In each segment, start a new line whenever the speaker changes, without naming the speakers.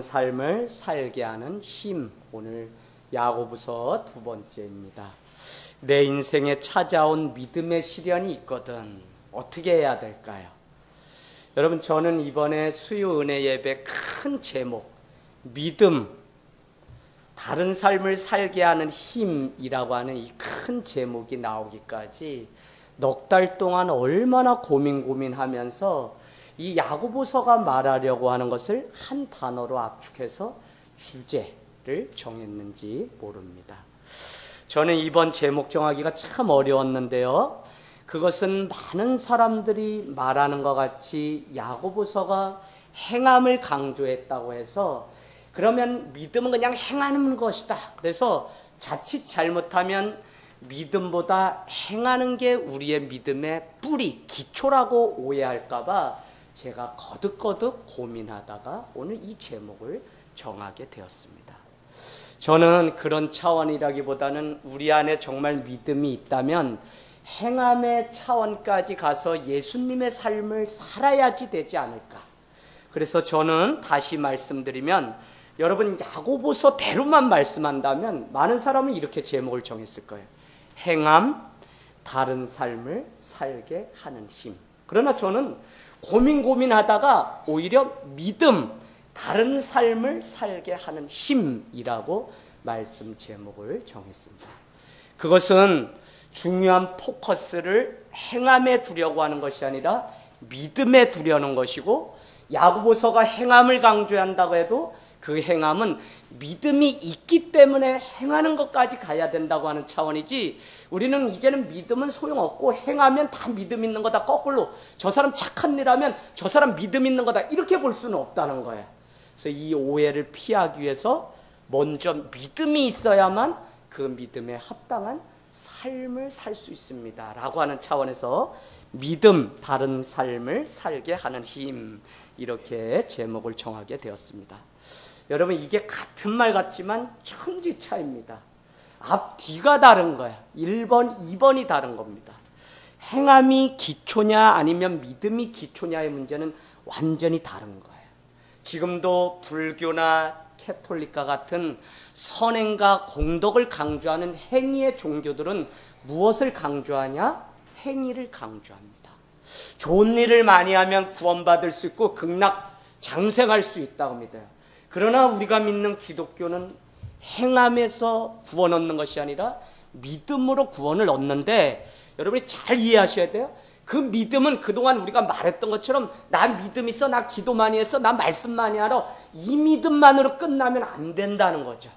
삶을 살게 하는 힘. 오늘 야고보서 두 번째입니다. 내 인생에 찾아온 믿음의 시련이 있거든. 어떻게 해야 될까요? 여러분, 저는 이번에 수요 은혜 예배 큰 제목, 믿음, 다른 삶을 살게 하는 힘이라고 하는 이 큰 제목이 나오기까지 넉 달 동안 얼마나 고민하면서 이 야고보서가 말하려고 하는 것을 한 단어로 압축해서 주제를 정했는지 모릅니다. 저는 이번 제목 정하기가 참 어려웠는데요. 그것은 많은 사람들이 말하는 것 같이 야고보서가 행함을 강조했다고 해서 그러면 믿음은 그냥 행하는 것이다. 그래서 자칫 잘못하면 믿음보다 행하는 게 우리의 믿음의 뿌리, 기초라고 오해할까 봐 제가 거듭 고민하다가 오늘 이 제목을 정하게 되었습니다. 저는 그런 차원이라기보다는 우리 안에 정말 믿음이 있다면 행함의 차원까지 가서 예수님의 삶을 살아야지 되지 않을까. 그래서 저는 다시 말씀드리면 여러분 야고보서대로만 말씀한다면 많은 사람은 이렇게 제목을 정했을 거예요. 행함, 다른 삶을 살게 하는 힘. 그러나 저는 고민하다가 오히려 믿음, 다른 삶을 살게 하는 힘이라고 말씀 제목을 정했습니다. 그것은 중요한 포커스를 행함에 두려고 하는 것이 아니라 믿음에 두려는 것이고, 야고보서가 행함을 강조한다고 해도 그 행함은 믿음이 있기 때문에 행하는 것까지 가야 된다고 하는 차원이지, 우리는 이제는 믿음은 소용없고 행하면 다 믿음 있는 거다, 거꾸로 저 사람 착한 일 하면 저 사람 믿음 있는 거다, 이렇게 볼 수는 없다는 거예요. 그래서 이 오해를 피하기 위해서 먼저 믿음이 있어야만 그 믿음에 합당한 삶을 살 수 있습니다 라고 하는 차원에서 믿음, 다른 삶을 살게 하는 힘, 이렇게 제목을 정하게 되었습니다. 여러분, 이게 같은 말 같지만 천지 차이입니다. 앞뒤가 다른 거야. 1번, 2번이 다른 겁니다. 행함이 기초냐 아니면 믿음이 기초냐의 문제는 완전히 다른 거예요. 지금도 불교나 캐톨릭과 같은 선행과 공덕을 강조하는 행위의 종교들은 무엇을 강조하냐? 행위를 강조합니다. 좋은 일을 많이 하면 구원받을 수 있고 극락 장생할 수 있다고 믿어요. 그러나 우리가 믿는 기독교는 행함에서 구원 얻는 것이 아니라 믿음으로 구원을 얻는데, 여러분이 잘 이해하셔야 돼요. 그 믿음은 그동안 우리가 말했던 것처럼 나 믿음 있어, 나 기도 많이 했어, 나 말씀 많이 알아, 이 믿음만으로 끝나면 안 된다는 거죠.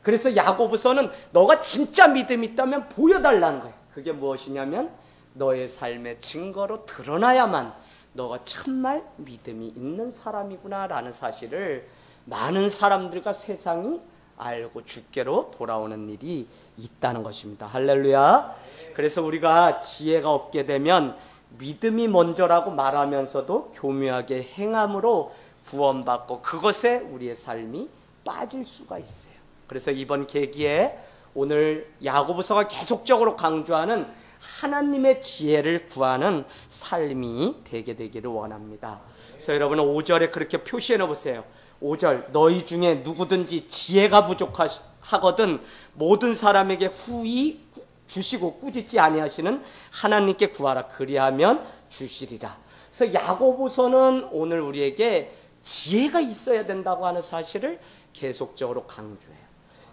그래서 야고보서는 너가 진짜 믿음이 있다면 보여달라는 거예요. 그게 무엇이냐면 너의 삶의 증거로 드러나야만 너가 참말 믿음이 있는 사람이구나 라는 사실을 많은 사람들과 세상이 알고 주께로 돌아오는 일이 있다는 것입니다. 할렐루야. 그래서 우리가 지혜가 없게 되면 믿음이 먼저라고 말하면서도 교묘하게 행함으로 구원받고 그것에 우리의 삶이 빠질 수가 있어요. 그래서 이번 계기에 오늘 야고보서가 계속적으로 강조하는 하나님의 지혜를 구하는 삶이 되게 되기를 원합니다. 그래서 여러분 5절에 그렇게 표시해 놓으세요. 5절, 너희 중에 누구든지 지혜가 부족하거든 모든 사람에게 후히 주시고 꾸짖지 아니하시는 하나님께 구하라. 그리하면 주시리라. 그래서 야고보서는 오늘 우리에게 지혜가 있어야 된다고 하는 사실을 계속적으로 강조해요.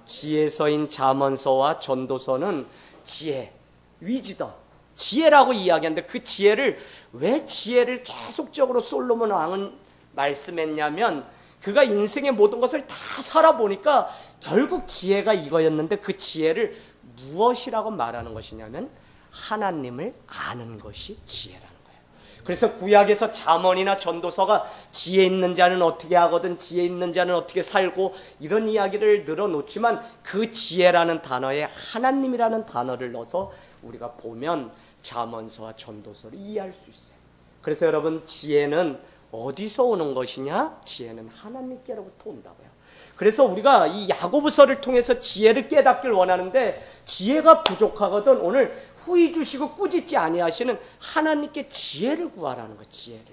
지혜서인 잠언서와 전도서는 지혜, 위즈덤, 지혜라고 이야기하는데 그 지혜를, 왜 지혜를 계속적으로 솔로몬 왕은 말씀했냐면 그가 인생의 모든 것을 다 살아보니까 결국 지혜가 이거였는데, 그 지혜를 무엇이라고 말하는 것이냐면 하나님을 아는 것이 지혜라는 거예요. 그래서 구약에서 잠언이나 전도서가 지혜 있는 자는 어떻게 하거든, 지혜 있는 자는 어떻게 살고, 이런 이야기를 늘어놓지만 그 지혜라는 단어에 하나님이라는 단어를 넣어서 우리가 보면 잠언서와 전도서를 이해할 수 있어요. 그래서 여러분, 지혜는 어디서 오는 것이냐? 지혜는 하나님께로부터 온다고요. 그래서 우리가 이 야고보서를 통해서 지혜를 깨닫길 원하는데 지혜가 부족하거든 오늘 후히 주시고 꾸짖지 아니하시는 하나님께 지혜를 구하라는 거, 지혜를.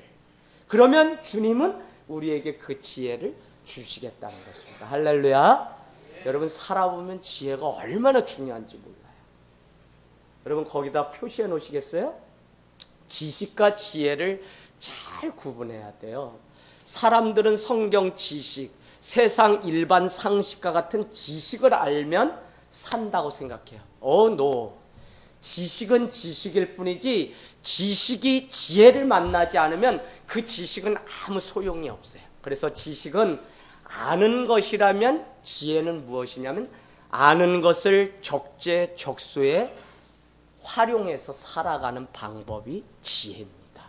그러면 주님은 우리에게 그 지혜를 주시겠다는 것입니다. 할렐루야. 여러분 살아보면 지혜가 얼마나 중요한지 몰라요. 여러분 거기다 표시해 놓으시겠어요? 지식과 지혜를 잘 구분해야 돼요. 사람들은 성경 지식, 세상 일반 상식과 같은 지식을 알면 산다고 생각해요. 노. 지식은 지식일 뿐이지 지식이 지혜를 만나지 않으면 그 지식은 아무 소용이 없어요. 그래서 지식은 아는 것이라면, 지혜는 무엇이냐면 아는 것을 적재적소에 활용해서 살아가는 방법이 지혜입니다.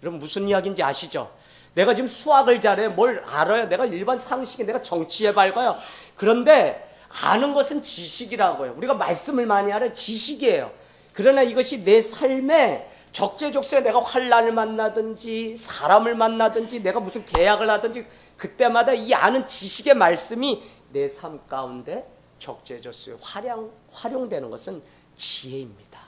여러분 무슨 이야기인지 아시죠? 내가 지금 수학을 잘해, 뭘 알아요? 내가 일반 상식이, 내가 정치에 밝아요. 그런데 아는 것은 지식이라고요. 우리가 말씀을 많이 알아요. 지식이에요. 그러나 이것이 내 삶에 적재적소에 내가 환난을 만나든지 사람을 만나든지 내가 무슨 계약을 하든지 그때마다 이 아는 지식의 말씀이 내 삶 가운데 적재적소에 활용되는 것은 지혜입니다.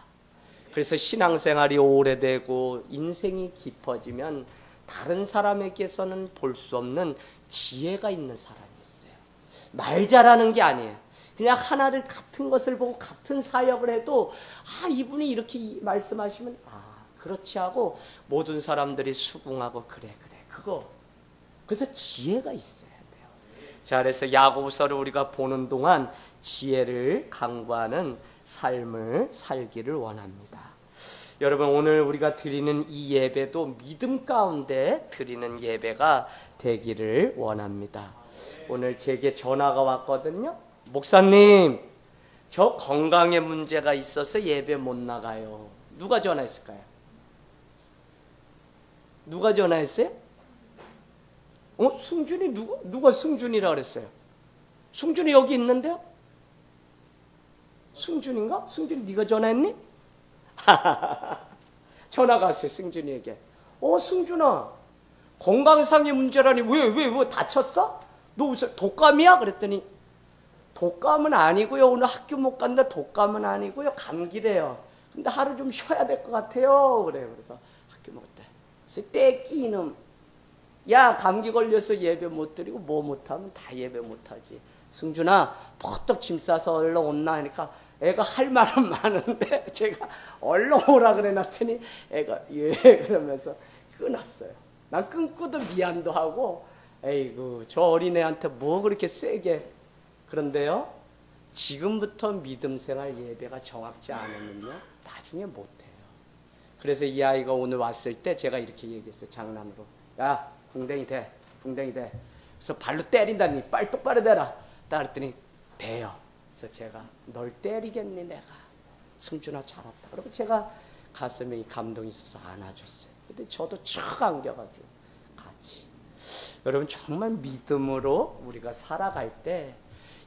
그래서 신앙생활이 오래되고 인생이 깊어지면 다른 사람에게서는 볼 수 없는 지혜가 있는 사람이 있어요. 말 잘하는 게 아니에요. 그냥 하나를 같은 것을 보고 같은 사역을 해도 이분이 이렇게 말씀하시면 그렇지 하고 모든 사람들이 수긍하고 그래 그거. 그래서 지혜가 있어야 돼요. 자, 그래서 야고보서를 우리가 보는 동안 지혜를 강구하는 삶을 살기를 원합니다. 여러분 오늘 우리가 드리는 이 예배도 믿음 가운데 드리는 예배가 되기를 원합니다. 오늘 제게 전화가 왔거든요. 목사님, 저 건강에 문제가 있어서 예배 못 나가요. 누가 전화했을까요? 누가 전화했어요? 승준이 누가 승준이라 그랬어요? 승준이 여기 있는데요? 승준인가? 승준이 네가 전화했니? 전화가 왔어요. 승준이에게. 승준아, 건강상의 문제라니 왜 다쳤어? 너 무슨 독감이야? 그랬더니 독감은 아니고요. 오늘 학교 못 간다. 독감은 아니고요. 감기래요. 근데 하루 좀 쉬어야 될 것 같아요. 그래요. 그래서 학교 못 가. 그래서 떼끼 이놈. 야, 감기 걸려서 예배 못 드리고 뭐 못하면 다 예배 못하지. 승준아, 퍼떡 짐 싸서 얼른 온나 하니까 애가 할 말은 많은데 제가 얼른 오라 그래 놨더니 애가 예 그러면서 끊었어요. 난 끊고도 미안도 하고 에이구 저 어린애한테 뭐 그렇게 세게. 그런데요, 지금부터 믿음 생활 예배가 정확지 않으면요 나중에 못해요. 그래서 이 아이가 오늘 왔을 때 제가 이렇게 얘기했어요. 장난으로. 야, 궁뎅이 대. 그래서 발로 때린다니 빨리 똑바로 대라. 딱 그랬더니 돼요. 그래서 제가 널 때리겠니 내가. 승준아 잘했다. 그리고 제가 가슴에 감동이 있어서 안아줬어요. 근데 저도 촥 안겨가지고 같이. 여러분 정말 믿음으로 우리가 살아갈 때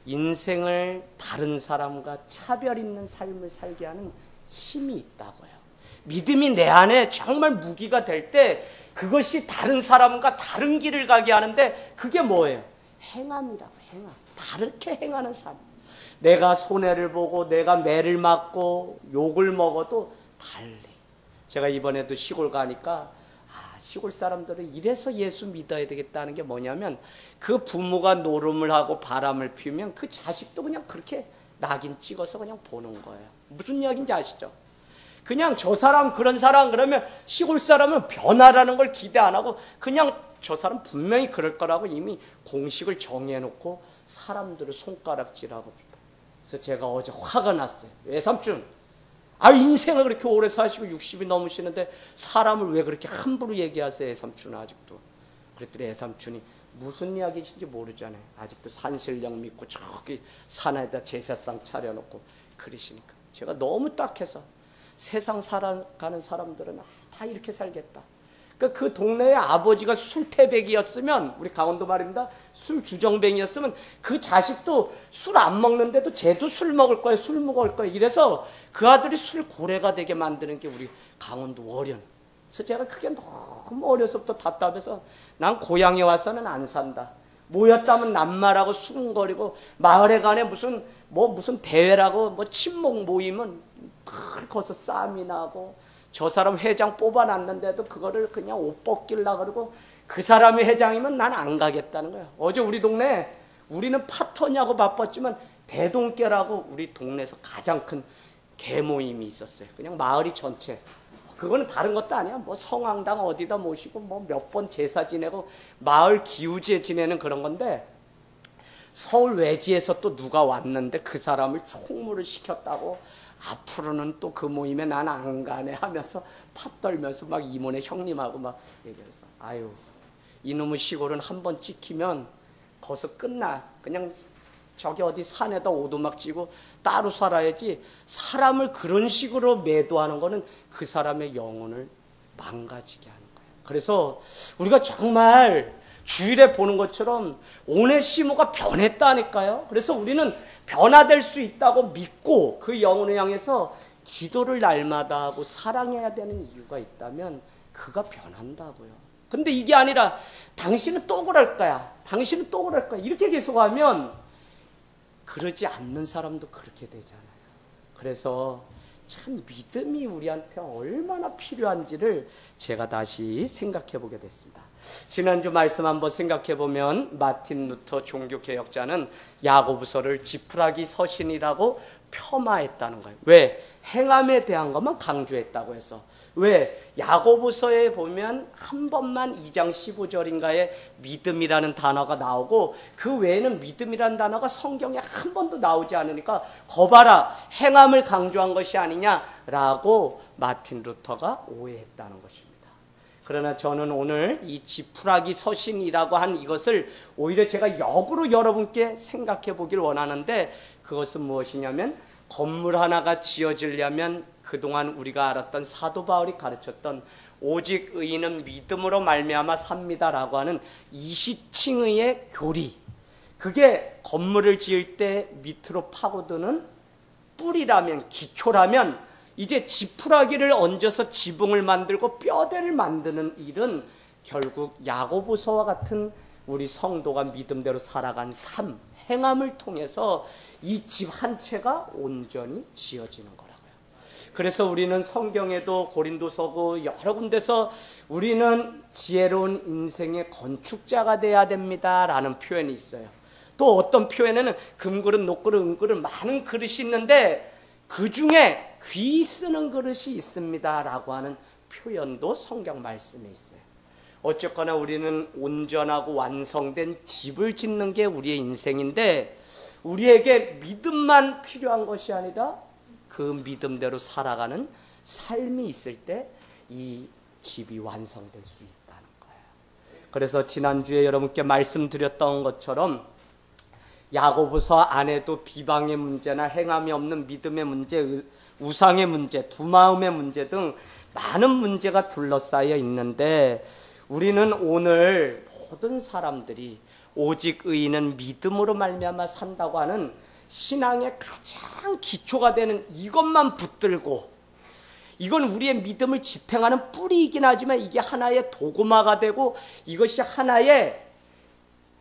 인생을 다른 사람과 차별 있는 삶을 살게 하는 힘이 있다고요. 믿음이 내 안에 정말 무기가 될 때 그것이 다른 사람과 다른 길을 가게 하는데 그게 뭐예요? 행함이라고. 행함. 다르게 행하는 삶. 내가 손해를 보고 내가 매를 맞고 욕을 먹어도 달리. 제가 이번에도 시골 가니까 시골 사람들은 이래서 예수 믿어야 되겠다는 게 뭐냐면 그 부모가 노름을 하고 바람을 피우면 그 자식도 그냥 그렇게 낙인 찍어서 그냥 보는 거예요. 무슨 이야기인지 아시죠? 그냥 저 사람 그런 사람 그러면 시골 사람은 변화라는 걸 기대 안 하고 그냥 저 사람 분명히 그럴 거라고 이미 공식을 정해놓고 사람들을 손가락질하고. 그래서 제가 어제 화가 났어요. 외삼촌, 인생을 그렇게 오래 사시고 60이 넘으시는데 사람을 왜 그렇게 함부로 얘기하세요, 애삼촌은 아직도. 그랬더니 애삼촌이 무슨 이야기신지 모르잖아요. 아직도 산신령 믿고 저기 산에다 제사상 차려놓고 그러시니까 제가 너무 딱해서 세상 살아가는 사람들은 다 이렇게 살겠다. 그러니까 그 동네에 아버지가 술태백이었으면, 우리 강원도 말입니다, 술 주정뱅이였으면 그 자식도 술 안 먹는데도 쟤도 술 먹을 거야, 술 먹을 거야. 이래서 그 아들이 술 고래가 되게 만드는 게 우리 강원도 월현. 그래서 제가 그게 너무 어려서부터 답답해서 난 고향에 와서는 안 산다. 모였다면 낱말하고 수근거리고 마을에 간에 무슨 대회라고 친목 모임은 거기서 싸움이 나고 저 사람 회장 뽑아놨는데도 그거를 그냥 옷 벗기려고 그러고 그 사람이 회장이면 난 안 가겠다는 거야. 어제 우리 동네 우리는 파터냐고 바빴지만 대동개라고 우리 동네에서 가장 큰 개 모임이 있었어요. 그냥 마을이 전체. 그거는 다른 것도 아니야. 뭐 성황당 어디다 모시고 뭐 몇 번 제사 지내고 마을 기우제 지내는 그런 건데, 서울 외지에서 또 누가 왔는데 그 사람을 총무를 시켰다고 앞으로는 또 그 모임에 난 안 가네 하면서 팥 떨면서 막 이모네 형님하고 막 얘기했어. 아유, 이놈의 시골은 한 번 찍히면 거기서 끝나. 그냥 저기 어디 산에다 오두막 지고 따로 살아야지, 사람을 그런 식으로 매도하는 거는 그 사람의 영혼을 망가지게 하는 거예요. 그래서 우리가 정말 주일에 보는 것처럼 오네시모가 변했다니까요. 그래서 우리는 변화될 수 있다고 믿고 그 영혼을 향해서 기도를 날마다 하고 사랑해야 되는 이유가 있다면 그가 변한다고요. 근데 이게 아니라 당신은 또 그럴 거야, 당신은 또 그럴 거야, 이렇게 계속하면 그러지 않는 사람도 그렇게 되잖아요. 그래서 참 믿음이 우리한테 얼마나 필요한지를 제가 다시 생각해 보게 됐습니다. 지난주 말씀 한번 생각해 보면 마틴 루터 종교개혁자는 야고보서를 지푸라기 서신이라고 폄하했다는 거예요. 왜? 행함에 대한 것만 강조했다고 해서. 왜? 야고보서에 보면 한 번만 2장 15절인가에 믿음이라는 단어가 나오고 그 외에는 믿음이라는 단어가 성경에 한 번도 나오지 않으니까 거봐라, 행함을 강조한 것이 아니냐라고 마틴 루터가 오해했다는 것입니다. 그러나 저는 오늘 이 지푸라기 서신이라고 한 이것을 오히려 제가 역으로 여러분께 생각해 보길 원하는데, 그것은 무엇이냐면 건물 하나가 지어지려면 그동안 우리가 알았던 사도 바울이 가르쳤던 오직 의인은 믿음으로 말미암아 삽니다라고 하는 이시칭의의 교리, 그게 건물을 지을 때 밑으로 파고드는 뿌리라면, 기초라면, 이제 지푸라기를 얹어서 지붕을 만들고 뼈대를 만드는 일은 결국 야고보서와 같은 우리 성도가 믿음대로 살아간 삶, 행함을 통해서 이 집 한 채가 온전히 지어지는 거라고요. 그래서 우리는 성경에도 고린도서고 여러 군데서 우리는 지혜로운 인생의 건축자가 돼야 됩니다 라는 표현이 있어요. 또 어떤 표현에는 금그릇, 녹그릇, 은그릇 많은 그릇이 있는데 그 중에 귀 쓰는 그릇이 있습니다 라고 하는 표현도 성경 말씀에 있어요. 어쨌거나 우리는 온전하고 완성된 집을 짓는 게 우리의 인생인데, 우리에게 믿음만 필요한 것이 아니라 그 믿음대로 살아가는 삶이 있을 때 이 집이 완성될 수 있다는 거예요. 그래서 지난주에 여러분께 말씀드렸던 것처럼 야고보서 안에도 비방의 문제나 행함이 없는 믿음의 문제, 우상의 문제, 두마음의 문제 등 많은 문제가 둘러싸여 있는데, 우리는 오늘 모든 사람들이 오직 의인은 믿음으로 말미암아 산다고 하는 신앙의 가장 기초가 되는 이것만 붙들고, 이건 우리의 믿음을 지탱하는 뿌리이긴 하지만 이게 하나의 도구마가 되고 이것이 하나의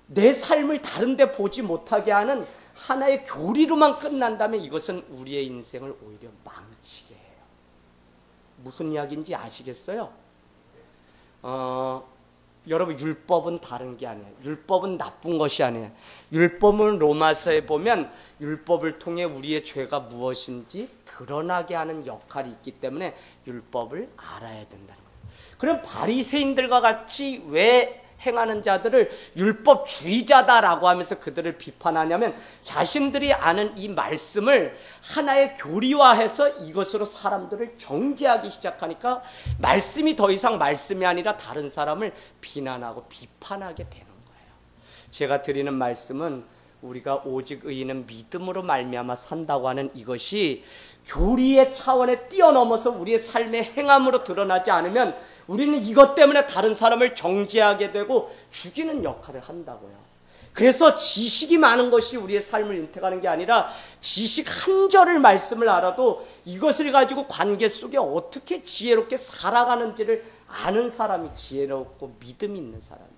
내 삶을 다른 데 보지 못하게 하는 하나의 교리로만 끝난다면 이것은 우리의 인생을 오히려 망치게 해요. 무슨 이야기인지 아시겠어요? 여러분, 율법은 다른 게 아니에요. 율법은 나쁜 것이 아니에요. 율법은 로마서에 보면 율법을 통해 우리의 죄가 무엇인지 드러나게 하는 역할이 있기 때문에 율법을 알아야 된다는 거예요. 그럼 바리새인들과 같이 왜 행하는 자들을 율법주의자다라고 하면서 그들을 비판하냐면, 자신들이 아는 이 말씀을 하나의 교리화해서 이것으로 사람들을 정죄하기 시작하니까 말씀이 더 이상 말씀이 아니라 다른 사람을 비난하고 비판하게 되는 거예요. 제가 드리는 말씀은 우리가 오직 의인은 믿음으로 말미암아 산다고 하는 이것이 교리의 차원에 뛰어넘어서 우리의 삶의 행함으로 드러나지 않으면 우리는 이것 때문에 다른 사람을 정죄하게 되고 죽이는 역할을 한다고요. 그래서 지식이 많은 것이 우리의 삶을 윤택하는 게 아니라 지식 한 절을 말씀을 알아도 이것을 가지고 관계 속에 어떻게 지혜롭게 살아가는지를 아는 사람이 지혜롭고 믿음이 있는 사람이에요.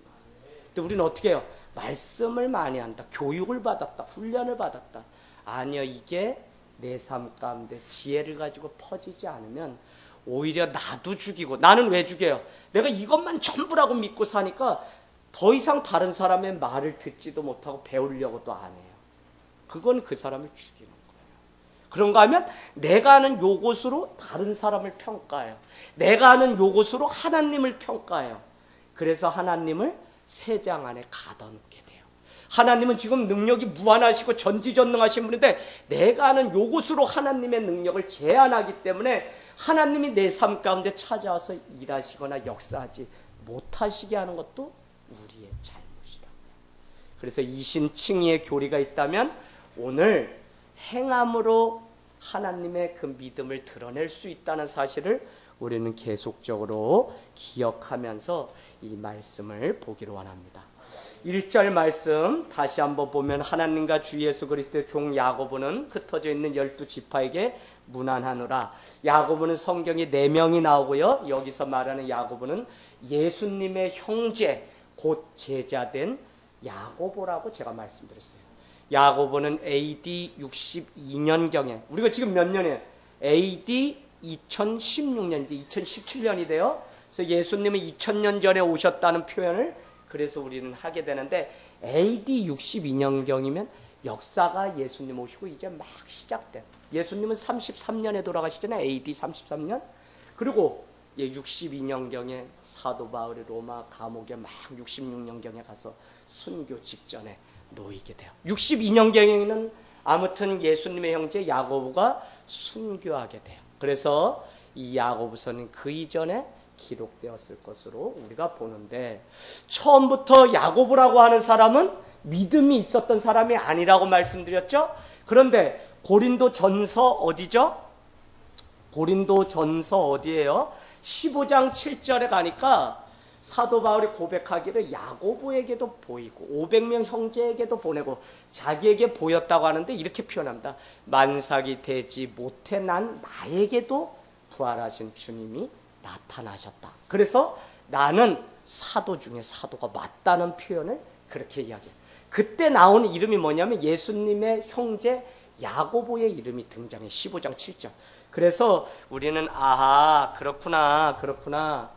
근데 우리는 어떻게 해요? 말씀을 많이 한다, 교육을 받았다, 훈련을 받았다. 아니요, 이게 내 삶 가운데 지혜를 가지고 퍼지지 않으면 오히려 나도 죽이고, 나는 왜 죽여요? 내가 이것만 전부라고 믿고 사니까 더 이상 다른 사람의 말을 듣지도 못하고 배우려고도 안 해요. 그건 그 사람을 죽이는 거예요. 그런가 하면 내가 아는 요것으로 다른 사람을 평가해요. 내가 아는 요것으로 하나님을 평가해요. 그래서 하나님을 새 장 안에 가둬놓게 돼요. 하나님은 지금 능력이 무한하시고 전지전능하신 분인데 내가 아는 요것으로 하나님의 능력을 제한하기 때문에 하나님이 내 삶 가운데 찾아와서 일하시거나 역사하지 못하시게 하는 것도 우리의 잘못이라고요. 그래서 이신칭의의 교리가 있다면 오늘 행함으로 하나님의 그 믿음을 드러낼 수 있다는 사실을 우리는 계속적으로 기억하면서 이 말씀을 보기를 원합니다. 1절 말씀 다시 한번 보면 하나님과 주 예수 그리스도의 종 야고보는 흩어져 있는 12지파에게 문안하노라. 야고보는 성경에 4명이 나오고요. 여기서 말하는 야고보는 예수님의 형제 곧 제자된 야고보라고 제가 말씀드렸어요. 야고보는 AD 62년경에, 우리가 지금 몇 년이에요? AD 2016년, 이제 2017년이 돼요. 그래서 예수님은 2000년 전에 오셨다는 표현을 그래서 우리는 하게 되는데 AD 62년경이면 역사가 예수님 오시고 이제 막 시작돼요. 예수님은 33년에 돌아가시잖아요. AD 33년. 그리고 62년경에 사도 바울이 로마 감옥에 막 66년경에 가서 순교 직전에 놓이게 돼요. 62년경에는 아무튼 예수님의 형제 야고보가 순교하게 돼요. 그래서 이 야고보서는 그 이전에 기록되었을 것으로 우리가 보는데, 처음부터 야고보라고 하는 사람은 믿음이 있었던 사람이 아니라고 말씀드렸죠. 그런데 고린도전서 어디죠? 고린도전서 어디예요? 15장 7절에 가니까 사도 바울이 고백하기를 야고보에게도 보이고 500명 형제에게도 보내고 자기에게 보였다고 하는데 이렇게 표현합니다. 만삭이 되지 못해 난 나에게도 부활하신 주님이 나타나셨다. 그래서 나는 사도 중에 사도가 맞다는 표현을 그렇게 이야기해요. 그때 나온 이름이 뭐냐면 예수님의 형제 야고보의 이름이 등장해. 15장 7절. 그래서 우리는 아하, 그렇구나.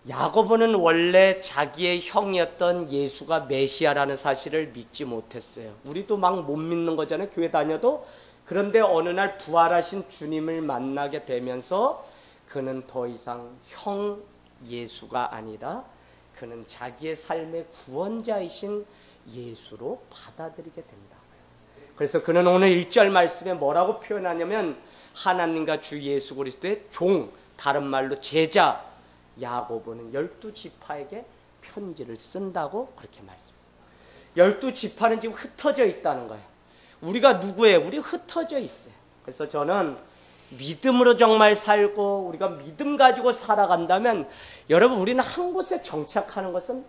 야고보는 원래 자기의 형이었던 예수가 메시아라는 사실을 믿지 못했어요. 우리도 막 못 믿는 거잖아요. 교회 다녀도. 그런데 어느 날 부활하신 주님을 만나게 되면서 그는 더 이상 형 예수가 아니라 그는 자기의 삶의 구원자이신 예수로 받아들이게 된다고요. 그래서 그는 오늘 1절 말씀에 뭐라고 표현하냐면 하나님과 주 예수 그리스도의 종, 다른 말로 제자 야고보는 12지파에게 편지를 쓴다고 그렇게 말씀합니다. 12지파는 지금 흩어져 있다는 거예요. 우리가 누구예요? 우리 흩어져 있어요. 그래서 저는 믿음으로 정말 살고 우리가 믿음 가지고 살아간다면 여러분 우리는 한 곳에 정착하는 것은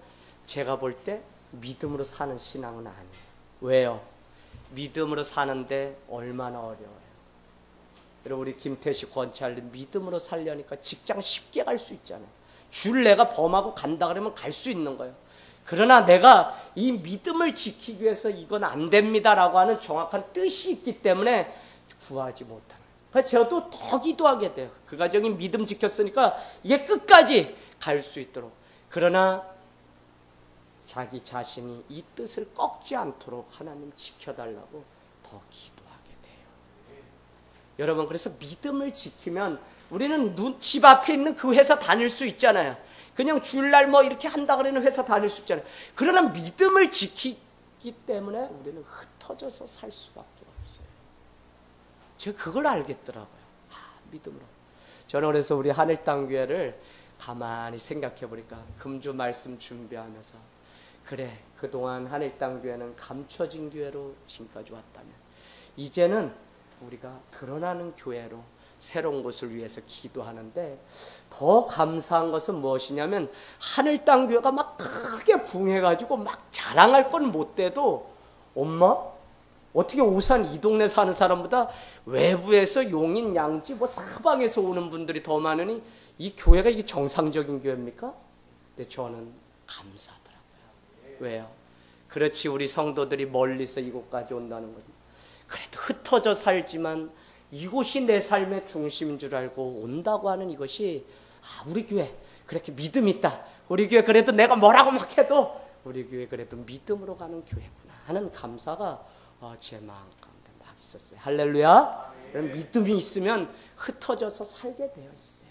제가 볼 때 믿음으로 사는 신앙은 아니에요. 왜요? 믿음으로 사는데 얼마나 어려워요. 여러분 우리 김태식 권찰님 믿음으로 살려니까 직장 쉽게 갈 수 있잖아요. 줄 내가 범하고 간다 그러면 갈 수 있는 거예요. 그러나 내가 이 믿음을 지키기 위해서 이건 안 됩니다라고 하는 정확한 뜻이 있기 때문에 구하지 못하는. 그래서 저도 더 기도하게 돼요. 그 가정이 믿음 지켰으니까 이게 끝까지 갈 수 있도록. 그러나 자기 자신이 이 뜻을 꺾지 않도록 하나님 지켜달라고 더 기도하게 돼요. 여러분 그래서 믿음을 지키면 우리는 집 앞에 있는 그 회사 다닐 수 있잖아요. 그냥 주일날 뭐 이렇게 한다 그러는 회사 다닐 수 있잖아요. 그러나 믿음을 지키기 때문에 우리는 흩어져서 살 수밖에 없어요. 제가 그걸 알겠더라고요. 믿음으로. 저는 그래서 우리 하늘땅교회를 가만히 생각해 보니까 금주 말씀 준비하면서 그래 그동안 하늘땅교회는 감춰진 교회로 지금까지 왔다면 이제는 우리가 드러나는 교회로 새로운 곳을 위해서 기도하는데 더 감사한 것은 무엇이냐면 하늘땅교회가 막 크게 붕해가지고 막 자랑할 건 못 돼도 엄마 어떻게 오산 이 동네 사는 사람보다 외부에서 용인 양지 뭐 사방에서 오는 분들이 더 많으니 이 교회가 이게 정상적인 교회입니까? 근데 저는 감사하더라고요. 왜요? 그렇지 우리 성도들이 멀리서 이곳까지 온다는 거죠. 그래도 흩어져 살지만 이곳이 내 삶의 중심인 줄 알고 온다고 하는 이것이 우리 교회 그렇게 믿음이 있다. 우리 교회 그래도 내가 뭐라고 막 해도 우리 교회 그래도 믿음으로 가는 교회구나 하는 감사가 제 마음 가운데 막 있었어요. 할렐루야. 그런 믿음이 있으면 흩어져서 살게 되어 있어요.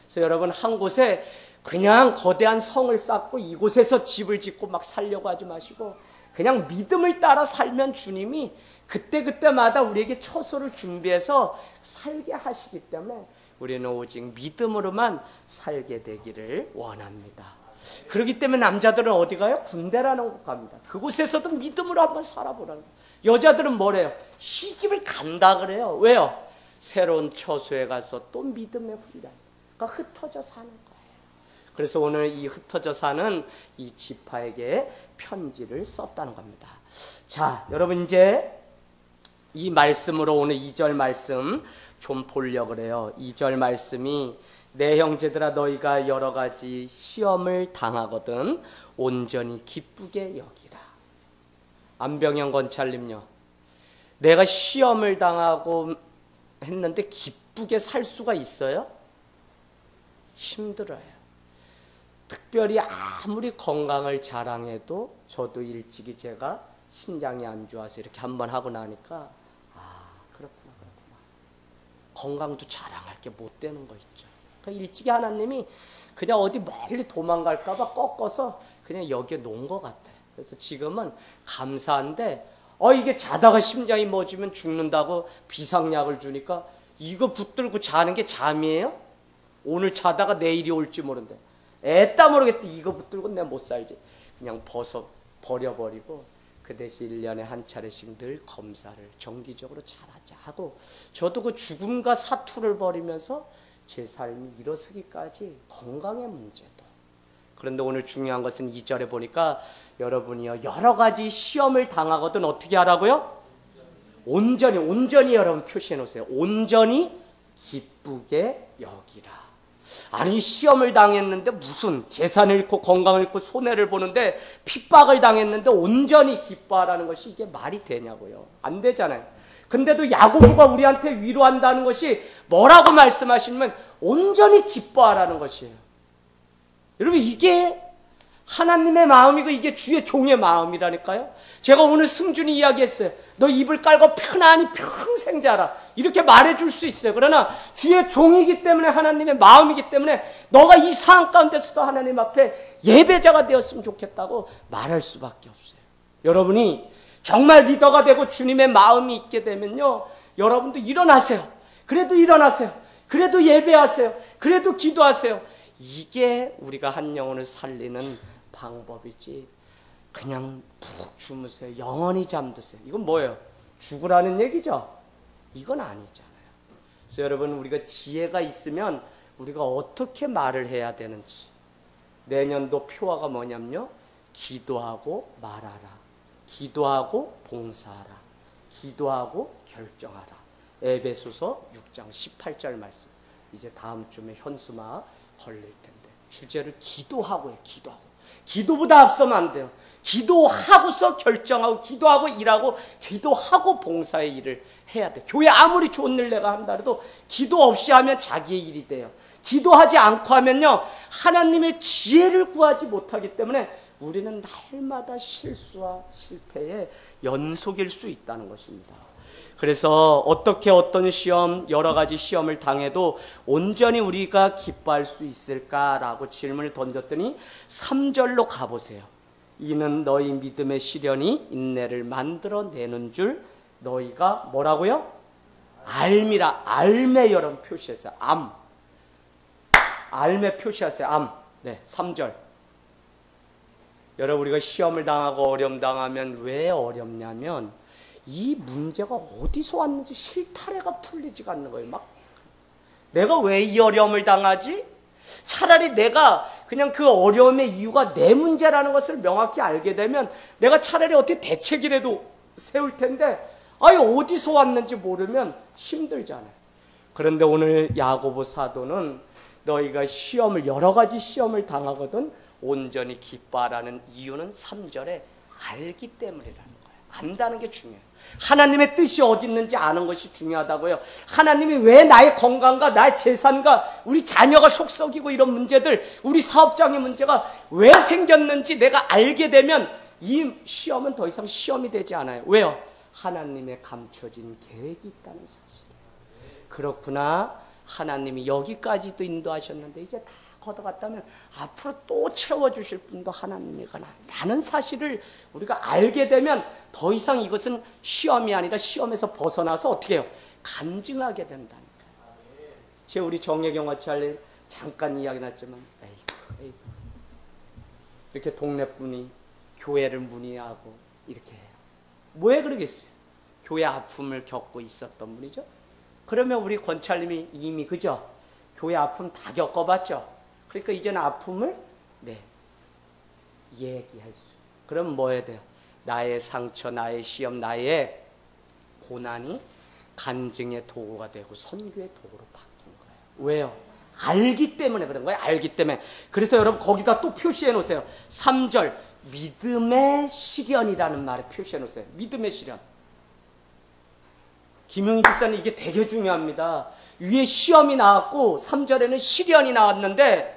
그래서 여러분 한 곳에 그냥 거대한 성을 쌓고 이곳에서 집을 짓고 막 살려고 하지 마시고 그냥 믿음을 따라 살면 주님이 그때그때마다 우리에게 처소를 준비해서 살게 하시기 때문에 우리는 오직 믿음으로만 살게 되기를 원합니다. 그렇기 때문에 남자들은 어디 가요? 군대라는 곳 갑니다. 그곳에서도 믿음으로 한번 살아보라는 거예요. 여자들은 뭐래요? 시집을 간다 그래요. 왜요? 새로운 처소에 가서 또 믿음의 훈련. 그러니까 흩어져 사는 거예요. 그래서 오늘 이 흩어져 사는 이 지파에게 편지를 썼다는 겁니다. 자, 여러분 이제 이 말씀으로 오늘 2절 말씀 좀 보려고 그래요. 2절 말씀이 내 형제들아 너희가 여러 가지 시험을 당하거든 온전히 기쁘게 여기라. 안병영 권찰님요. 내가 시험을 당하고 했는데 기쁘게 살 수가 있어요? 힘들어요. 특별히 아무리 건강을 자랑해도 저도 일찍이 제가 신장이 안 좋아서 이렇게 한번 하고 나니까 그렇구나. 건강도 자랑할 게 못 되는 거 있죠. 그러니까 일찍이 하나님이 그냥 어디 멀리 도망갈까 봐 꺾어서 그냥 여기에 놓은 것 같아요. 그래서 지금은 감사한데 이게 자다가 심장이 멎으면 죽는다고 비상약을 주니까 이거 붙들고 자는 게 잠이에요? 오늘 자다가 내일이 올지 모른대. 애따 모르겠다. 이거 붙들고 내가 못 살지. 그냥 버려버리고 그 대신 1년에 한 차례씩 늘 검사를 정기적으로 잘하자 하고 저도 그 죽음과 사투를 벌이면서 제 삶이 일어서기까지 건강의 문제도. 그런데 오늘 중요한 것은 2절에 보니까 여러분이요 여러 가지 시험을 당하거든 어떻게 하라고요? 온전히 여러분 표시해 놓으세요. 온전히 기쁘게 여기라. 아니 시험을 당했는데 무슨 재산을 잃고 건강을 잃고 손해를 보는데 핍박을 당했는데 온전히 기뻐하라는 것이 이게 말이 되냐고요. 안 되잖아요. 근데도 야고보가 우리한테 위로한다는 것이 뭐라고 말씀하시면 온전히 기뻐하라는 것이에요. 여러분 이게 하나님의 마음이고 이게 주의 종의 마음이라니까요. 제가 오늘 승준이 이야기했어요. 너 입을 깔고 편안히 평생 자라. 이렇게 말해줄 수 있어요. 그러나 주의 종이기 때문에 하나님의 마음이기 때문에 너가 이 상황 가운데서도 하나님 앞에 예배자가 되었으면 좋겠다고 말할 수밖에 없어요. 여러분이 정말 리더가 되고 주님의 마음이 있게 되면요. 여러분도 일어나세요. 그래도 일어나세요. 그래도 예배하세요. 그래도 기도하세요. 이게 우리가 한 영혼을 살리는 방법이지 그냥 푹 주무세요. 영원히 잠드세요. 이건 뭐예요? 죽으라는 얘기죠? 이건 아니잖아요. 그래서 여러분 우리가 지혜가 있으면 우리가 어떻게 말을 해야 되는지 내년도 표어가 뭐냐면요. 기도하고 말하라. 기도하고 봉사하라. 기도하고 결정하라. 에베소서 6장 18절 말씀. 이제 다음 주에 현수막 걸릴 텐데 주제를 기도하고 해요. 기도하고. 기도보다 앞서면 안 돼요. 기도하고서 결정하고 기도하고 일하고 기도하고 봉사의 일을 해야 돼요. 교회 아무리 좋은 일 내가 한다 해도 기도 없이 하면 자기의 일이 돼요. 기도하지 않고 하면요. 하나님의 지혜를 구하지 못하기 때문에 우리는 날마다 실수와 실패의 연속일 수 있다는 것입니다. 그래서 어떻게 어떤 시험, 여러 가지 시험을 당해도 온전히 우리가 기뻐할 수 있을까라고 질문을 던졌더니 3절로 가보세요. 이는 너희 믿음의 시련이 인내를 만들어내는 줄 너희가 뭐라고요? 알미라. 알매 여러분 표시했어요. 알매 표시하세요. 네, 3절. 여러분 우리가 시험을 당하고 어려움 당하면 왜 어렵냐면 이 문제가 어디서 왔는지 실타래가 풀리지가 않는 거예요. 막 내가 왜 이 어려움을 당하지? 차라리 내가 그냥 그 어려움의 이유가 내 문제라는 것을 명확히 알게 되면 내가 차라리 어떻게 대책이라도 세울 텐데 어디서 왔는지 모르면 힘들잖아요. 그런데 오늘 야고보 사도는 너희가 여러 가지 시험을 당하거든 온전히 기뻐하라는 이유는 3절에 알기 때문이라는 거예요. 안다는 게 중요해요. 하나님의 뜻이 어디 있는지 아는 것이 중요하다고요. 하나님이 왜 나의 건강과 나의 재산과 우리 자녀가 속썩이고 이런 문제들, 우리 사업장의 문제가 왜 생겼는지 내가 알게 되면 이 시험은 더 이상 시험이 되지 않아요. 왜요? 하나님의 감춰진 계획이 있다는 사실이에요. 그렇구나. 하나님이 여기까지도 인도하셨는데 이제 다 걷어갔다면 앞으로 또 채워주실 분도 하나님이구나 라는 사실을 우리가 알게 되면 더 이상 이것은 시험이 아니라 시험에서 벗어나서 어떻게 해요? 간증하게 된다니까요. 제 우리 정혜경 와치할래 잠깐 이야기 났지만 에이구 이렇게 동네분이 교회를 문의하고 이렇게 해요. 왜 그러겠어요? 교회 아픔을 겪고 있었던 분이죠. 그러면 우리 권찰님이 이미 그죠? 교회 아픔 다 겪어봤죠. 그러니까 이제는 아픔을 얘기할 수. 그럼 뭐 해야 돼요? 나의 상처, 나의 시험, 나의 고난이 간증의 도구가 되고 선교의 도구로 바뀐 거예요. 왜요? 알기 때문에 그런 거예요. 알기 때문에. 그래서 여러분 거기다 또 표시해 놓으세요. 3절 믿음의 시련이라는 말에 표시해 놓으세요. 믿음의 시련. 김용희 집사님 이게 되게 중요합니다. 위에 시험이 나왔고 3절에는 시련이 나왔는데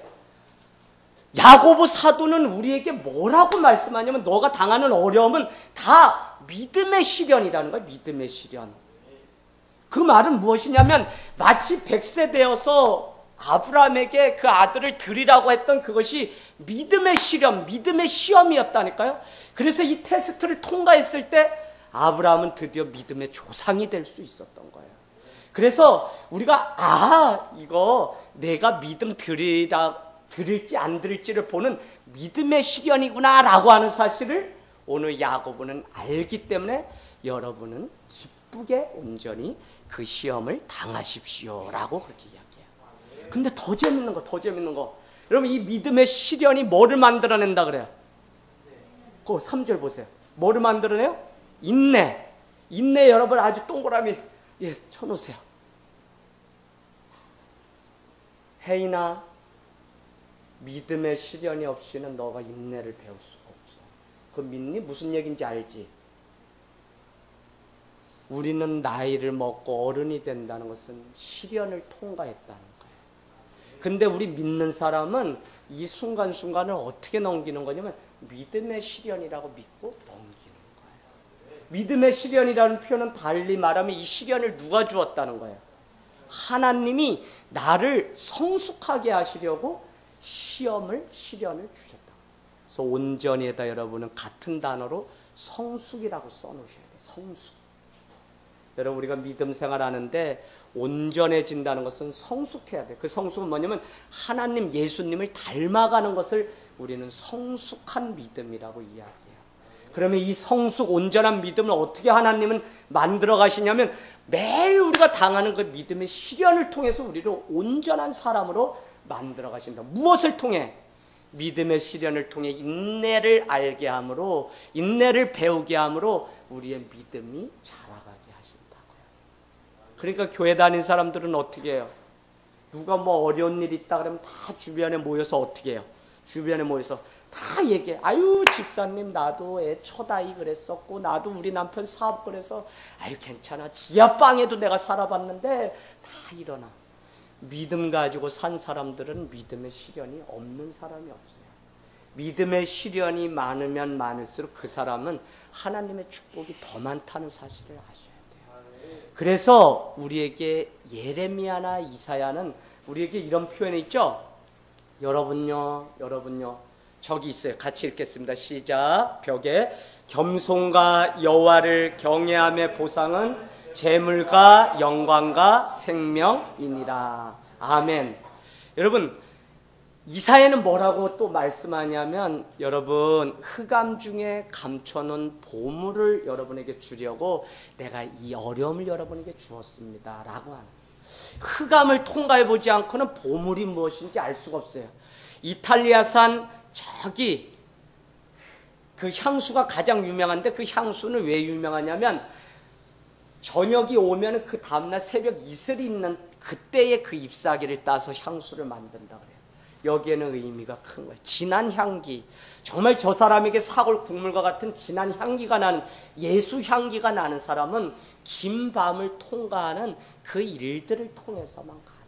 야고보 사도는 우리에게 뭐라고 말씀하냐면 너가 당하는 어려움은 다 믿음의 시련이라는 거예요. 믿음의 시련. 그 말은 무엇이냐면 마치 100세 되어서 아브라함에게 그 아들을 드리라고 했던 그것이 믿음의 시련, 믿음의 시험이었다니까요. 그래서 이 테스트를 통과했을 때 아브라함은 드디어 믿음의 조상이 될 수 있었던 거예요. 그래서 우리가 이거 내가 믿음 드릴지 안 드릴지를 보는 믿음의 시련이구나 라고 하는 사실을 오늘 야고보는 알기 때문에 여러분은 기쁘게 온전히 그 시험을 당하십시오 라고 그렇게 이야기해요. 근데 더 재밌는 거 여러분 이 믿음의 시련이 뭐를 만들어낸다 그래요? 그 3절 보세요. 뭐를 만들어내요? 인내 여러분 아주 동그라미 쳐놓으세요. 혜인아 믿음의 시련이 없이는 너가 인내를 배울 수가 없어. 그거 믿니? 무슨 얘기인지 알지? 우리는 나이를 먹고 어른이 된다는 것은 시련을 통과했다는 거예요. 근데 우리 믿는 사람은 이 순간순간을 어떻게 넘기는 거냐면 믿음의 시련이라고 믿고 넘기는 거예요. 믿음의 시련이라는 표현은 달리 말하면 이 시련을 누가 주었다는 거예요? 하나님이 나를 성숙하게 하시려고 시련을 주셨다. 그래서 온전히에다 여러분은 같은 단어로 성숙이라고 써놓으셔야 돼요. 성숙. 여러분 우리가 믿음 생활하는데 온전해진다는 것은 성숙해야 돼요. 그 성숙은 뭐냐면 하나님 예수님을 닮아가는 것을 우리는 성숙한 믿음이라고 이야기해요. 그러면 이 성숙 온전한 믿음을 어떻게 하나님은 만들어 가시냐면 매일 우리가 당하는 그 믿음의 시련을 통해서 우리를 온전한 사람으로 만들어 가신다. 무엇을 통해? 믿음의 시련을 통해 인내를 알게 함으로, 인내를 배우게 함으로 우리의 믿음이 자라가게 하신다고요. 그러니까 교회 다닌 사람들은 어떻게 해요? 누가 뭐 어려운 일 있다 그러면 다 주변에 모여서 어떻게 해요? 주변에 모여서 다 얘기해. 아유 집사님 나도 애 첫아이 그랬었고 나도 우리 남편 사업 그래서 아유 괜찮아. 지하방에도 내가 살아봤는데 다 일어나. 믿음 가지고 산 사람들은 믿음의 시련이 없는 사람이 없어요. 믿음의 시련이 많으면 많을수록 그 사람은 하나님의 축복이 더 많다는 사실을 아셔야 돼요. 그래서 우리에게 예레미야나 이사야는 우리에게 이런 표현이 있죠. 여러분요 저기 있어요. 같이 읽겠습니다. 시작. 벽에 겸손과 여호와를 경외함의 보상은 재물과 영광과 생명이니라. 아멘. 여러분 이사야는 뭐라고 또 말씀하냐면 여러분 흑암 중에 감춰놓은 보물을 여러분에게 주려고 내가 이 어려움을 여러분에게 주었습니다 라고 하는. 흑암을 통과해보지 않고는 보물이 무엇인지 알 수가 없어요. 이탈리아산 저기 그 향수가 가장 유명한데 그 향수는 왜 유명하냐면 저녁이 오면 그 다음날 새벽 이슬이 있는 그때의 그 잎사귀를 따서 향수를 만든다 그래요. 여기에는 의미가 큰 거예요. 진한 향기. 정말 저 사람에게 사골 국물과 같은 진한 향기가 나는, 예수 향기가 나는 사람은 긴 밤을 통과하는 그 일들을 통해서만 가요.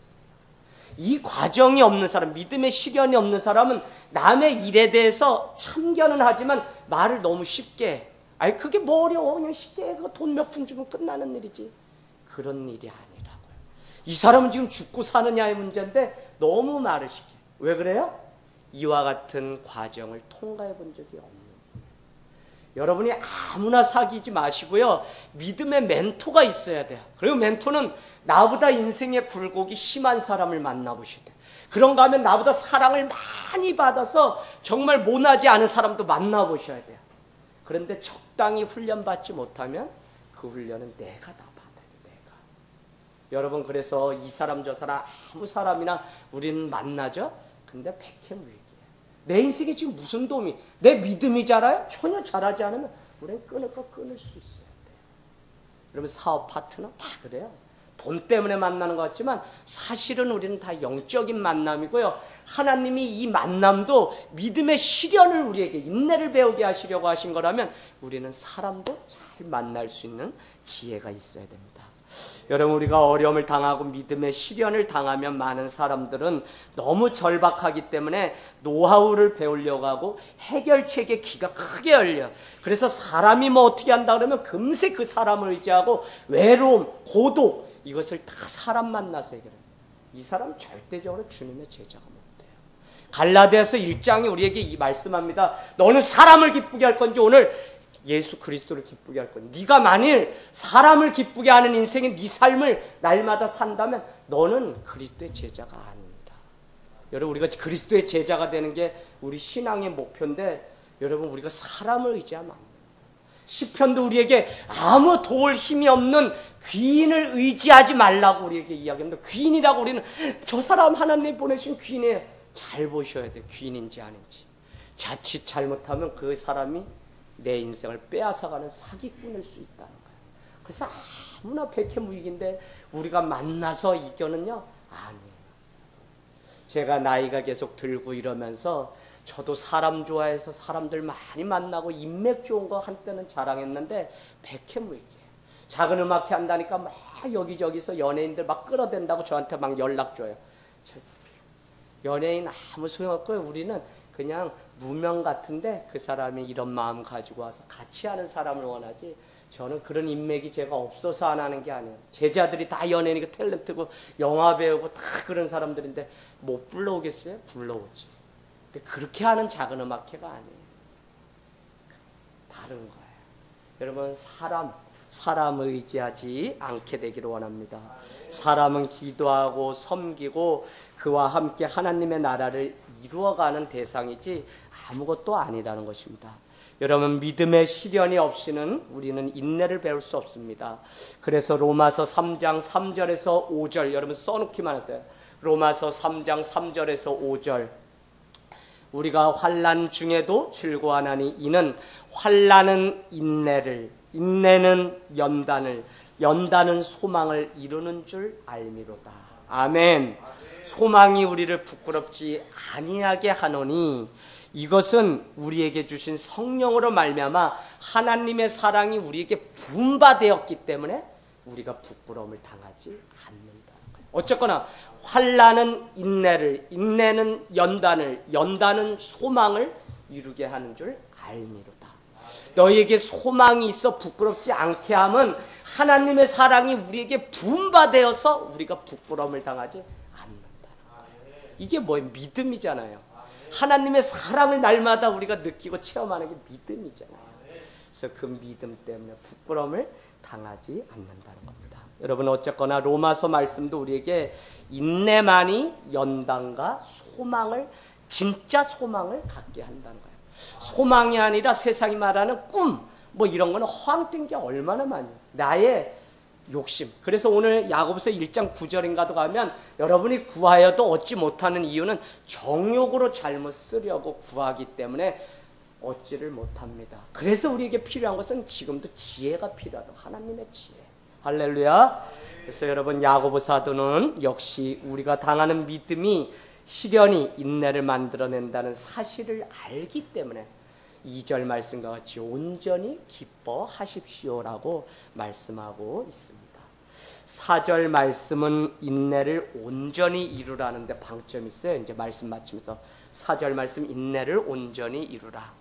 이 과정이 없는 사람, 믿음의 시련이 없는 사람은 남의 일에 대해서 참견은 하지만 말을 너무 쉽게, 아니 그게 뭐 어려워, 그냥 쉽게 돈 몇 푼 주면 끝나는 일이지. 그런 일이 아니라고요. 이 사람은 지금 죽고 사느냐의 문제인데 너무 말을 쉽게. 왜 그래요? 이와 같은 과정을 통과해 본 적이 없는 분이에요. 여러분이 아무나 사귀지 마시고요, 믿음의 멘토가 있어야 돼요. 그리고 멘토는 나보다 인생의 굴곡이 심한 사람을 만나보셔야 돼요. 그런가 하면 나보다 사랑을 많이 받아서 정말 모나지 않은 사람도 만나보셔야 돼요. 그런데 적당히 훈련받지 못하면 그 훈련은 내가 다 받아야 돼. 내가. 여러분, 그래서 이 사람 저 사람 아무 사람이나 우리는 만나죠. 근데 백해무익이에요. 내 인생에 지금 무슨 도움이, 내 믿음이 자라요? 전혀 자라지 않으면 우리는 끊을 거 끊을 수 있어야 돼요. 여러분, 사업 파트너 다 그래요. 돈 때문에 만나는 것 같지만 사실은 우리는 다 영적인 만남이고요. 하나님이 이 만남도 믿음의 시련을 우리에게, 인내를 배우게 하시려고 하신 거라면 우리는 사람도 잘 만날 수 있는 지혜가 있어야 됩니다. 여러분, 우리가 어려움을 당하고 믿음의 시련을 당하면 많은 사람들은 너무 절박하기 때문에 노하우를 배우려고 하고 해결책에 귀가 크게 열려요. 그래서 사람이 뭐 어떻게 한다 그러면 금세 그 사람을 의지하고 외로움, 고독, 이것을 다 사람 만나서 해결해요. 이 사람 절대적으로 주님의 제자가 못 돼요. 갈라디아서 1장이 우리에게 말씀합니다. 너는 사람을 기쁘게 할 건지 오늘 예수 그리스도를 기쁘게 할 건지. 네가 만일 사람을 기쁘게 하는 인생의 네 삶을 날마다 산다면 너는 그리스도의 제자가 아닙니다. 여러분, 우리가 그리스도의 제자가 되는 게 우리 신앙의 목표인데, 여러분, 우리가 사람을 의지하면 안 돼요. 시편도 우리에게 아무 도울 힘이 없는 귀인을 의지하지 말라고 우리에게 이야기합니다. 귀인이라고, 우리는 저 사람 하나님 보내신 귀인이에요. 잘 보셔야 돼요. 귀인인지 아닌지. 자칫 잘못하면 그 사람이 내 인생을 빼앗아가는 사기꾼일 수 있다는 거예요. 그래서 아무나 백해무익인데 우리가 만나서 이겨는요? 아니에요. 제가 나이가 계속 들고 이러면서 저도 사람 좋아해서 사람들 많이 만나고 인맥 좋은 거 한때는 자랑했는데 백해무익이에요. 작은 음악회 한다니까 막 여기저기서 연예인들 막 끌어댄다고 저한테 막 연락 줘요. 연예인 아무 소용없고요. 우리는 그냥 무명 같은데 그 사람이 이런 마음 가지고 와서 같이 하는 사람을 원하지, 저는 그런 인맥이 제가 없어서 안 하는 게 아니에요. 제자들이 다 연예인이고 탤런트고 영화 배우고 다 그런 사람들인데 못 불러오겠어요? 불러오지. 근데 그렇게 하는 작은 음악회가 아니에요. 다른 거예요. 여러분, 사람을 의지하지 않게 되기를 원합니다. 사람은 기도하고 섬기고 그와 함께 하나님의 나라를 이루어가는 대상이지 아무것도 아니라는 것입니다. 여러분, 믿음의 시련이 없이는 우리는 인내를 배울 수 없습니다. 그래서 로마서 3장 3절에서 5절, 여러분 써놓기만 하세요. 로마서 3장 3절에서 5절. 우리가 환난 중에도 즐거워하나니 이는 환난은 인내를, 인내는 연단을, 연단은 소망을 이루는 줄 알미로다. 아멘. 소망이 우리를 부끄럽지 아니하게 하노니 이것은 우리에게 주신 성령으로 말미암아 하나님의 사랑이 우리에게 분바되었기 때문에 우리가 부끄러움을 당하지 않는다는 거예요. 어쨌거나 환난은 인내를, 인내는 연단을, 연단은 소망을 이루게 하는 줄 알미로다. 너희에게 소망이 있어 부끄럽지 않게 함은 하나님의 사랑이 우리에게 분바되어서 우리가 부끄러움을 당하지 않는다는 거예요. 이게 뭐예요? 믿음이잖아요. 하나님의 사랑을 날마다 우리가 느끼고 체험하는 게 믿음이잖아요. 그래서 그 믿음 때문에 부끄러움을 당하지 않는다는 겁니다. 여러분, 어쨌거나 로마서 말씀도 우리에게 인내만이 연단과 소망을, 진짜 소망을 갖게 한다는 거예요. 소망이 아니라 세상이 말하는 꿈, 뭐 이런 거는 허황된 게 얼마나 많아요. 나의 욕심. 그래서 오늘 야고보서 1장 9절인가도 가면 여러분이 구하여도 얻지 못하는 이유는 정욕으로 잘못 쓰려고 구하기 때문에 얻지를 못합니다. 그래서 우리에게 필요한 것은 지금도 지혜가 필요하다. 하나님의 지혜. 할렐루야. 그래서 여러분, 야고보 사도는 역시 우리가 당하는 믿음이 시련이 인내를 만들어낸다는 사실을 알기 때문에 2절 말씀과 같이 온전히 기뻐하십시오라고 말씀하고 있습니다. 4절 말씀은 인내를 온전히 이루라는데 방점이 있어요. 이제 말씀 마치면서 4절 말씀 인내를 온전히 이루라.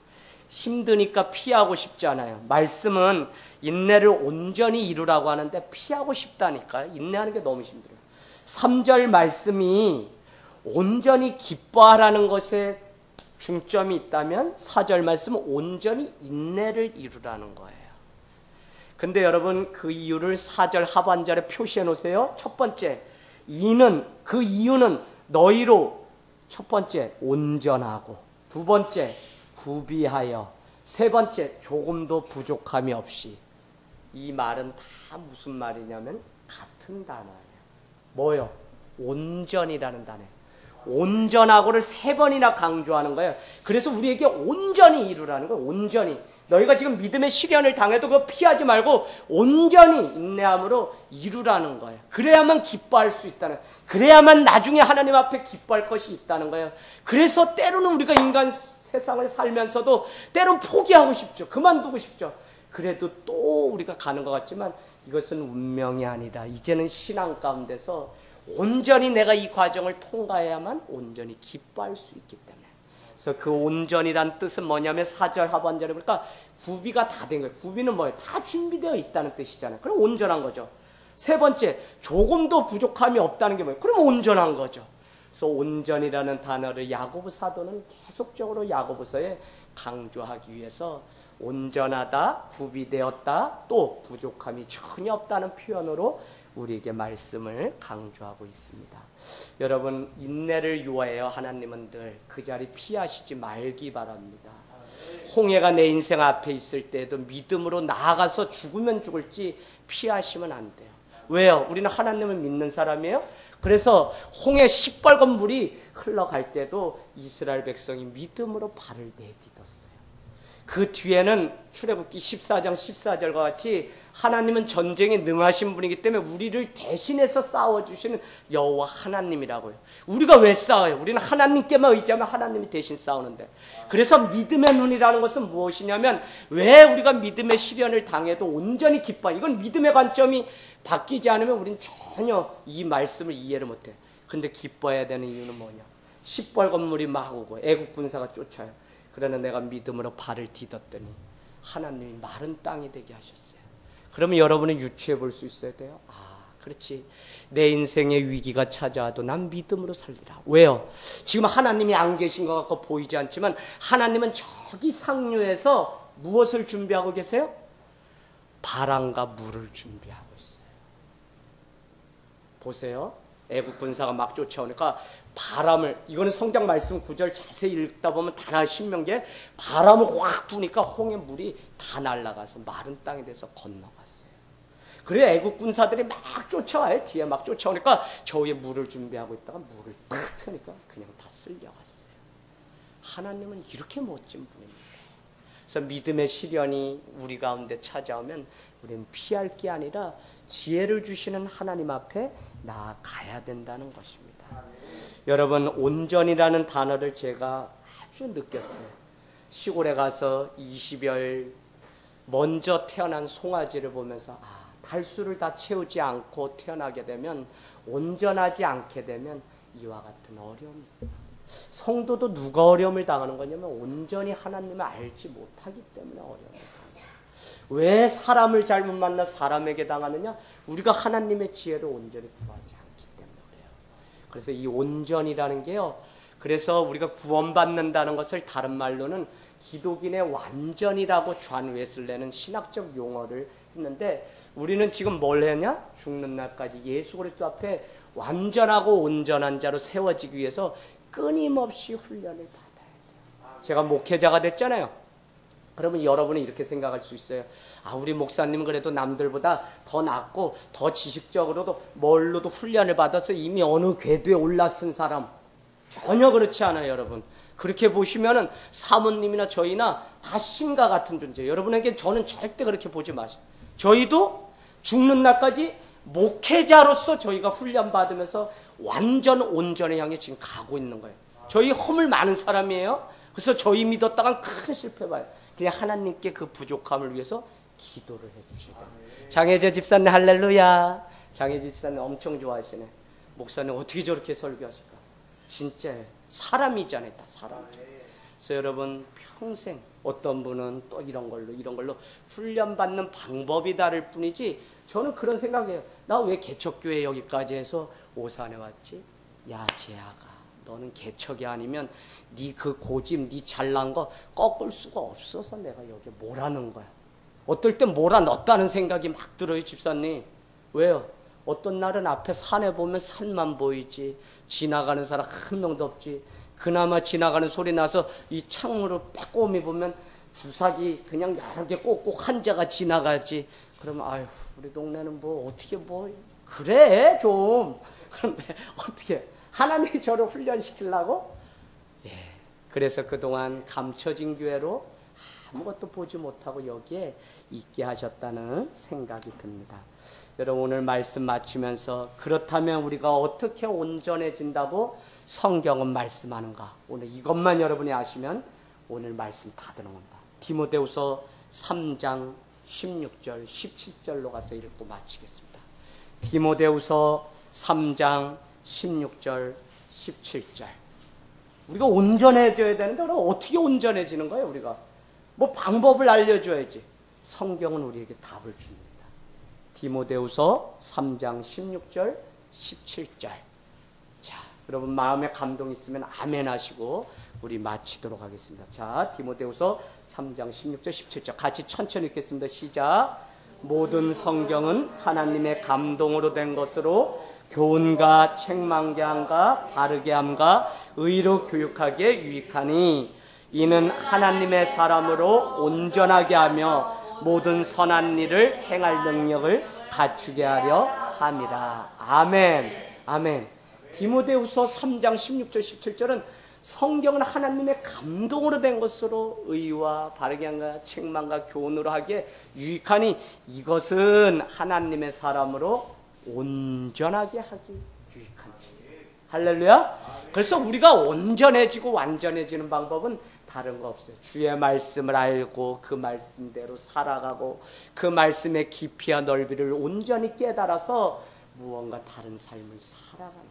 힘드니까 피하고 싶지 않아요. 말씀은 인내를 온전히 이루라고 하는데 피하고 싶다니까. 인내하는 게 너무 힘들어요. 3절 말씀이 온전히 기뻐하라는 것에 중점이 있다면 4절 말씀은 온전히 인내를 이루라는 거예요. 근데 여러분 그 이유를 4절 하반절에 표시해 놓으세요. 첫 번째, 그 이유는 너희로 첫 번째 온전하고, 두 번째 구비하여, 세 번째 조금도 부족함이 없이. 이 말은 다 무슨 말이냐면 같은 단어예요. 뭐요? 온전이라는 단어예요. 온전하고를 3번이나 강조하는 거예요. 그래서 우리에게 온전히 이루라는 거예요. 온전히. 너희가 지금 믿음의 시련을 당해도 그거 피하지 말고 온전히 인내함으로 이루라는 거예요. 그래야만 기뻐할 수 있다는 거예요. 그래야만 나중에 하나님 앞에 기뻐할 것이 있다는 거예요. 그래서 때로는 우리가 인간 세상을 살면서도 때로는 포기하고 싶죠. 그만두고 싶죠. 그래도 또 우리가 가는 것 같지만 이것은 운명이 아니다. 이제는 신앙 가운데서 온전히 내가 이 과정을 통과해야만 온전히 기뻐할 수 있기 때문에. 그래서 그 온전이란 뜻은 뭐냐면 4절 하반절에 보니까 구비가 다 된 거예요. 구비는 뭐예요? 다 준비되어 있다는 뜻이잖아요. 그럼 온전한 거죠. 세 번째, 조금도 부족함이 없다는 게 뭐예요? 그럼 온전한 거죠. 그래서 온전이라는 단어를 야고보 사도는 계속적으로 야고보서에 강조하기 위해서 온전하다, 구비되었다, 또 부족함이 전혀 없다는 표현으로 우리에게 말씀을 강조하고 있습니다. 여러분, 인내를 요하여 하나님은 늘 그 자리 피하시지 말기 바랍니다. 홍해가 내 인생 앞에 있을 때에도 믿음으로 나아가서 죽으면 죽을지 피하시면 안 돼요. 왜요? 우리는 하나님을 믿는 사람이에요. 그래서 홍해 시뻘건 물이 흘러갈 때도 이스라엘 백성이 믿음으로 발을 내딛었어요. 그 뒤에는 출애굽기 14장 14절과 같이 하나님은 전쟁에 능하신 분이기 때문에 우리를 대신해서 싸워주시는 여호와 하나님이라고요. 우리가 왜 싸워요? 우리는 하나님께만 의지하면 하나님이 대신 싸우는데. 그래서 믿음의 눈이라는 것은 무엇이냐면 왜 우리가 믿음의 시련을 당해도 온전히 기뻐. 이건 믿음의 관점이 바뀌지 않으면 우리는 전혀 이 말씀을 이해를 못해요. 근데 기뻐해야 되는 이유는 뭐냐? 시뻘건 물이 막 오고 애국 군사가 쫓아요. 그러나 내가 믿음으로 발을 디뎠더니 하나님이 마른 땅이 되게 하셨어요. 그러면 여러분은 유추해 볼 수 있어야 돼요. 그렇지. 내 인생에 위기가 찾아와도 난 믿음으로 살리라. 왜요? 지금 하나님이 안 계신 것 같고 보이지 않지만 하나님은 저기 상류에서 무엇을 준비하고 계세요? 바람과 물을 준비하고 있어요. 보세요. 애국 군사가 막 쫓아오니까 바람을, 이거는 성경 말씀 9절 자세히 읽다 보면 다 신명기에 바람을 확 부니까 홍해 물이 다 날아가서 마른 땅에 대해서 건너갔어요. 그래 애국 군사들이 막 쫓아와요. 뒤에 막 쫓아오니까 저 위에 물을 준비하고 있다가 물을 탁 트니까 그냥 다 쓸려갔어요. 하나님은 이렇게 멋진 분입니다. 그래서 믿음의 시련이 우리 가운데 찾아오면 우리는 피할 게 아니라 지혜를 주시는 하나님 앞에 나아가야 된다는 것입니다. 여러분, 온전이라는 단어를 제가 아주 느꼈어요. 시골에 가서 20여 먼저 태어난 송아지를 보면서 달수를 다 채우지 않고 태어나게 되면, 온전하지 않게 되면 이와 같은 어려움이 있다. 성도도 누가 어려움을 당하는 거냐면 온전히 하나님을 알지 못하기 때문에 어려움을 당해요. 왜 사람을 잘못 만나 사람에게 당하느냐? 우리가 하나님의 지혜를 온전히 구하지 않기 때문에 그래요. 그래서 이 온전이라는 게요, 그래서 우리가 구원받는다는 것을 다른 말로는 기독인의 완전이라고 존 웨슬레는 신학적 용어를 했는데, 우리는 지금 뭘 했냐? 죽는 날까지 예수 그리스도 앞에 완전하고 온전한 자로 세워지기 위해서 끊임없이 훈련을 받아야 돼요. 제가 목회자가 됐잖아요. 그러면 여러분은 이렇게 생각할 수 있어요. 우리 목사님은 그래도 남들보다 더 낫고 더 지식적으로도 뭘로도 훈련을 받아서 이미 어느 궤도에 올라선 사람. 전혀 그렇지 않아요, 여러분. 그렇게 보시면은 사모님이나 저희나 다 신과 같은 존재예요. 여러분에게 저는 절대 그렇게 보지 마세요. 저희도 죽는 날까지 목회자로서 저희가 훈련받으면서 완전 온전을 향해 지금 가고 있는 거예요. 저희 허물 많은 사람이에요. 그래서 저희 믿었다간 큰 실패 봐요. 그냥 하나님께 그 부족함을 위해서 기도를 해주셔야 돼요. 장혜재 집사님 할렐루야. 장혜재 집사님 엄청 좋아하시네. 목사님 어떻게 저렇게 설교하실까? 진짜 사람이잖아요. 다 사람이죠. 그래서 여러분 평생 어떤 분은 또 이런 걸로 훈련받는 방법이 다를 뿐이지, 저는 그런 생각이에요. 나 왜 개척교회 여기까지 해서 오산에 왔지? 야 재아가, 너는 개척이 아니면 네 그 고집, 네 잘난 거 꺾을 수가 없어서 내가 여기 뭐라는 거야. 어떨 땐 몰아넣었다는 생각이 막 들어요. 집사님 왜요? 어떤 날은 앞에 산에 보면 산만 보이지 지나가는 사람 한 명도 없지. 그나마 지나가는 소리 나서 이 창으로 빼꼼히 보면 주사기 그냥 여러 개 꼭꼭 한자가 지나가지. 그러면 아유 우리 동네는 뭐 어떻게 뭐 그래 좀. 그런데 어떻게 하나님이 저를 훈련시키려고? 예. 그래서 그동안 감춰진 교회로 아무것도 보지 못하고 여기에 있게 하셨다는 생각이 듭니다. 여러분 오늘 말씀 마치면서 그렇다면 우리가 어떻게 온전해진다고 성경은 말씀하는가? 오늘 이것만 여러분이 아시면 오늘 말씀 다 되는 겁니다. 디모데후서 3장 16절 17절로 가서 읽고 마치겠습니다. 디모데후서 3장 16절 17절. 우리가 온전해져야 되는데 그럼 어떻게 온전해지는 거예요? 우리가 뭐 방법을 알려줘야지. 성경은 우리에게 답을 줍니다. 디모데후서 3장 16절 17절. 자, 여러분 마음에 감동 있으면 아멘 하시고 우리 마치도록 하겠습니다. 자, 디모데후서 3장 16절 17절 같이 천천히 읽겠습니다. 시작. 모든 성경은 하나님의 감동으로 된 것으로 교훈과 책망케 함과 바르게 함과 의로 교육하기에 유익하니 이는 하나님의 사람으로 온전하게 하며 모든 선한 일을 행할 능력을 갖추게 하려 함이라. 아멘. 아멘. 디모데후서 3장 16절 17절은 성경은 하나님의 감동으로 된 것으로 의와 바르게 함과 책망과 교훈으로 하기에 유익하니 이것은 하나님의 사람으로 온전하게 하기 유익한 책. 할렐루야. 그래서 우리가 온전해지고 완전해지는 방법은 다른 거 없어요. 주의 말씀을 알고 그 말씀대로 살아가고 그 말씀의 깊이와 넓이를 온전히 깨달아서 무언가 다른 삶을 살아가는 거예요.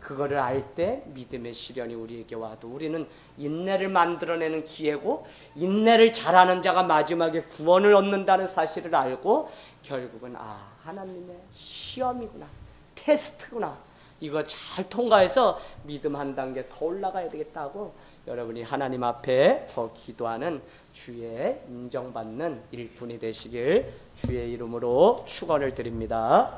그거를 알 때 믿음의 시련이 우리에게 와도 우리는 인내를 만들어내는 기회고, 인내를 잘하는 자가 마지막에 구원을 얻는다는 사실을 알고 결국은 하나님의 시험이구나, 테스트구나, 이거 잘 통과해서 믿음 한 단계 더 올라가야 되겠다고 여러분이 하나님 앞에 더 기도하는 주의 인정받는 일꾼이 되시길 주의 이름으로 축원을 드립니다.